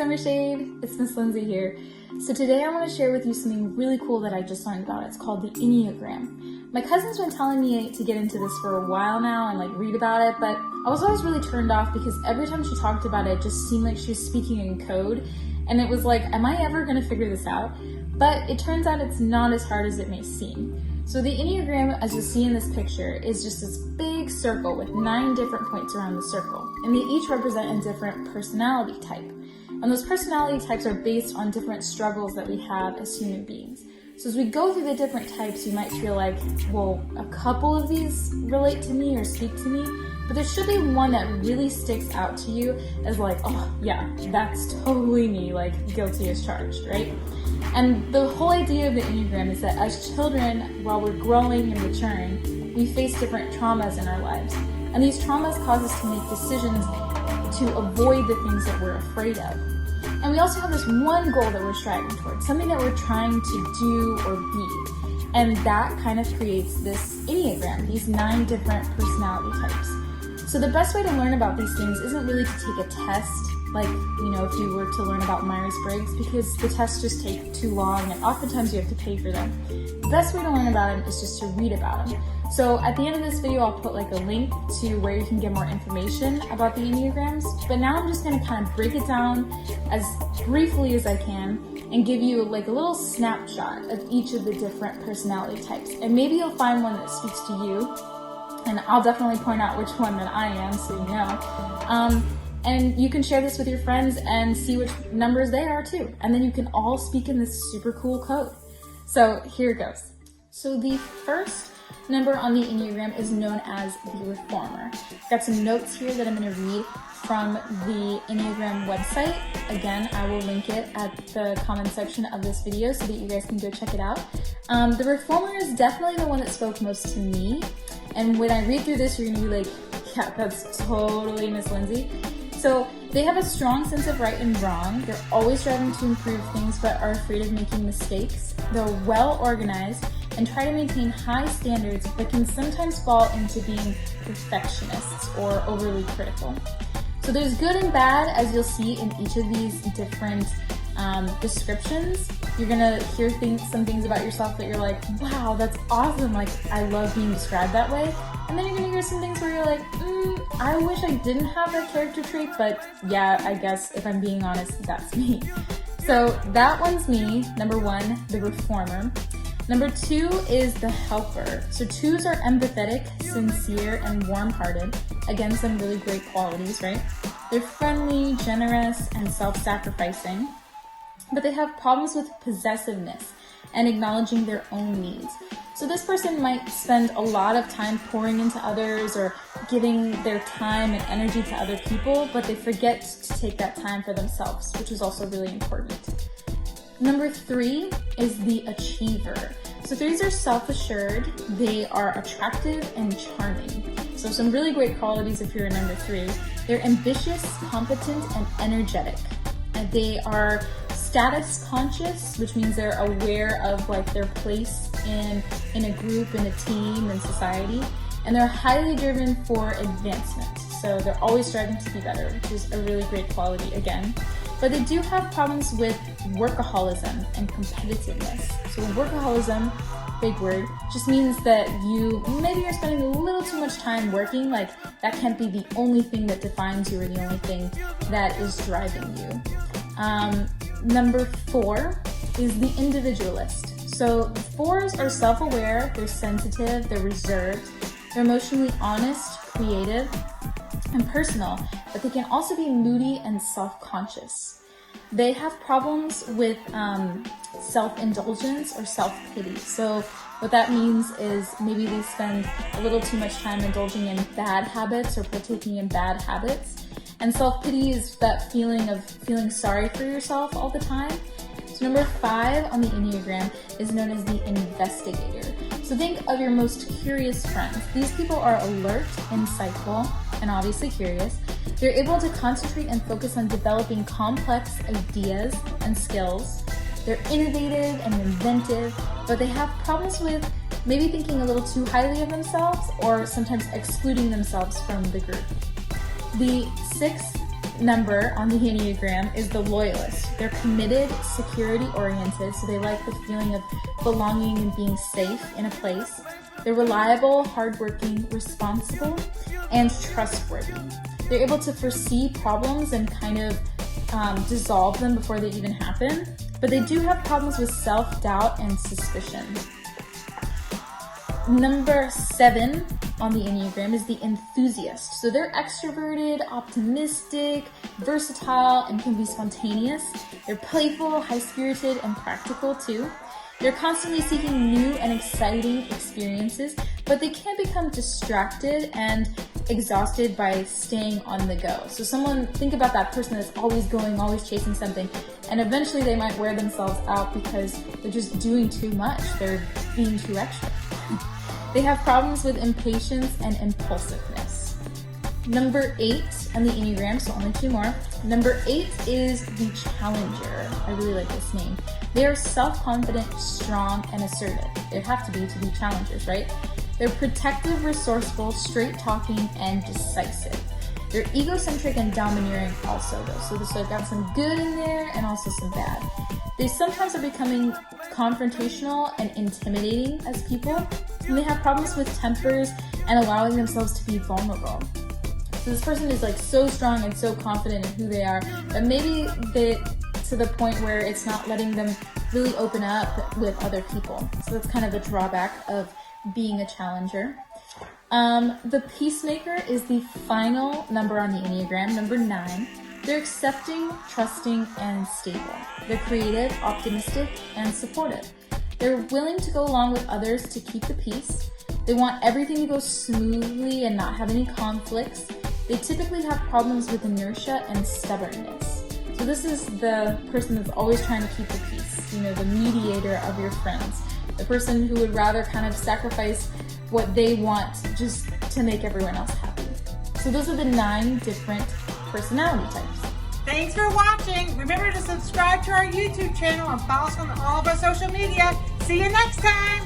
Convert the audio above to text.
Summer Shade, it's Miss Lindsey here. So today I want to share with you something really cool that I just learned about. It's called the Enneagram. My cousin's been telling me to get into this for a while now and read about it, but I was always really turned off because every time she talked about it, it just seemed like she was speaking in code. And it was like, am I ever going to figure this out? But it turns out it's not as hard as it may seem. So the Enneagram, as you'll see in this picture, is just this big circle with 9 different points around the circle. And they each represent a different personality type. And those personality types are based on different struggles that we have as human beings. So as we go through the different types, you might feel like, well, a couple of these relate to me or speak to me, but there should be one that really sticks out to you as like, oh yeah, that's totally me, like guilty as charged, right? And the whole idea of the Enneagram is that as children, while we're growing and maturing, we face different traumas in our lives. And these traumas cause us to make decisions to avoid the things that we're afraid of. And we also have this one goal that we're striving towards, something that we're trying to do or be. And that kind of creates this Enneagram, these 9 different personality types. So the best way to learn about these things isn't really to take a test, like, if you were to learn about Myers-Briggs, because the tests just take too long and oftentimes you have to pay for them. The best way to learn about them is just to read about them. So at the end of this video, I'll put a link to where you can get more information about the Enneagrams. But now I'm just going to kind of break it down as briefly as I can and give you a little snapshot of each of the different personality types. And maybe you'll find one that speaks to you. And I'll definitely point out which one that I am so you know. And you can share this with your friends and see which numbers they are too. And then you can all speak in this super cool code. So here it goes. So the first number on the Enneagram is known as the Reformer. I've got some notes here that I'm going to read from the Enneagram website. Again, I will link it at the comment section of this video so that you guys can go check it out. The Reformer is definitely the one that spoke most to me. And when I read through this, you're going to be like, yeah, that's totally Miss Lindsey. So they have a strong sense of right and wrong. They're always striving to improve things but are afraid of making mistakes. They're well organized and try to maintain high standards but can sometimes fall into being perfectionists or overly critical. So there's good and bad, as you'll see in each of these different descriptions. You're gonna hear some things about yourself that you're like, wow, that's awesome, I love being described that way. And then you're gonna hear some things where you're like, I wish I didn't have that character trait, but yeah, I guess if I'm being honest, that's me. So that one's me, number 1, the Reformer. Number 2 is the Helper. So 2s are empathetic, sincere, and warm-hearted. Again, some really great qualities, right? They're friendly, generous, and self-sacrificing. But they have problems with possessiveness and acknowledging their own needs. So this person might spend a lot of time pouring into others or giving their time and energy to other people, but they forget to take that time for themselves, which is also really important. Number 3 is the Achiever. So 3s are self-assured, they are attractive and charming. So some really great qualities if you're a number 3. They're ambitious, competent, and energetic. And they are status conscious, which means they're aware of their place in a group, in a team, in society. And they're highly driven for advancement. So they're always striving to be better, which is a really great quality again. But they do have problems with workaholism and competitiveness. So workaholism, big word, just means that maybe you're spending a little too much time working. That can't be the only thing that defines you or the only thing that is driving you. Number 4 is the Individualist. So the 4s are self-aware, they're sensitive, they're reserved, they're emotionally honest, creative, and personal, but they can also be moody and self-conscious. They have problems with self-indulgence or self-pity. So what that means is maybe they spend a little too much time indulging in bad habits or partaking in bad habits. And self-pity is that feeling of feeling sorry for yourself all the time. So number 5 on the Enneagram is known as the Investigator. So think of your most curious friends. These people are alert, insightful, and obviously curious. They're able to concentrate and focus on developing complex ideas and skills. They're innovative and inventive, but they have problems with maybe thinking a little too highly of themselves or sometimes excluding themselves from the group. The 6 number on the Enneagram is the loyalist. They're committed, security-oriented, so they like the feeling of belonging and being safe in a place. They're reliable, hardworking, responsible, and trustworthy. They're able to foresee problems and kind of dissolve them before they even happen, but they do have problems with self-doubt and suspicion. Number 7 on the Enneagram is the enthusiast. So they're extroverted, optimistic, versatile, and can be spontaneous. They're playful, high-spirited, and practical too. They're constantly seeking new and exciting experiences, but they can become distracted and exhausted by staying on the go. So think about that person that's always going, always chasing something, and eventually they might wear themselves out because they're just doing too much. They're being too extra. They have problems with impatience and impulsiveness. Number 8 on the Enneagram, so only 2 more. Number 8 is the challenger. I really like this name. They are self-confident, strong, and assertive. They have to be challengers, right? They're protective, resourceful, straight-talking, and decisive. They're egocentric and domineering also, though. So I've got some good in there and also some bad. They sometimes are becoming confrontational and intimidating as people, and they have problems with tempers and allowing themselves to be vulnerable. So this person is like so strong and so confident in who they are, but maybe to the point where it's not letting them really open up with other people. So that's kind of the drawback of being a challenger. The peacemaker is the final number on the Enneagram, number 9. They're accepting, trusting, and stable. They're creative, optimistic, and supportive. They're willing to go along with others to keep the peace. They want everything to go smoothly and not have any conflicts. They typically have problems with inertia and stubbornness. So this is the person that's always trying to keep the peace, the mediator of your friends. The person who would rather kind of sacrifice what they want just to make everyone else happy. So those are the 9 different personality types. Thanks for watching. Remember to subscribe to our YouTube channel and follow us on all of our social media. See you next time.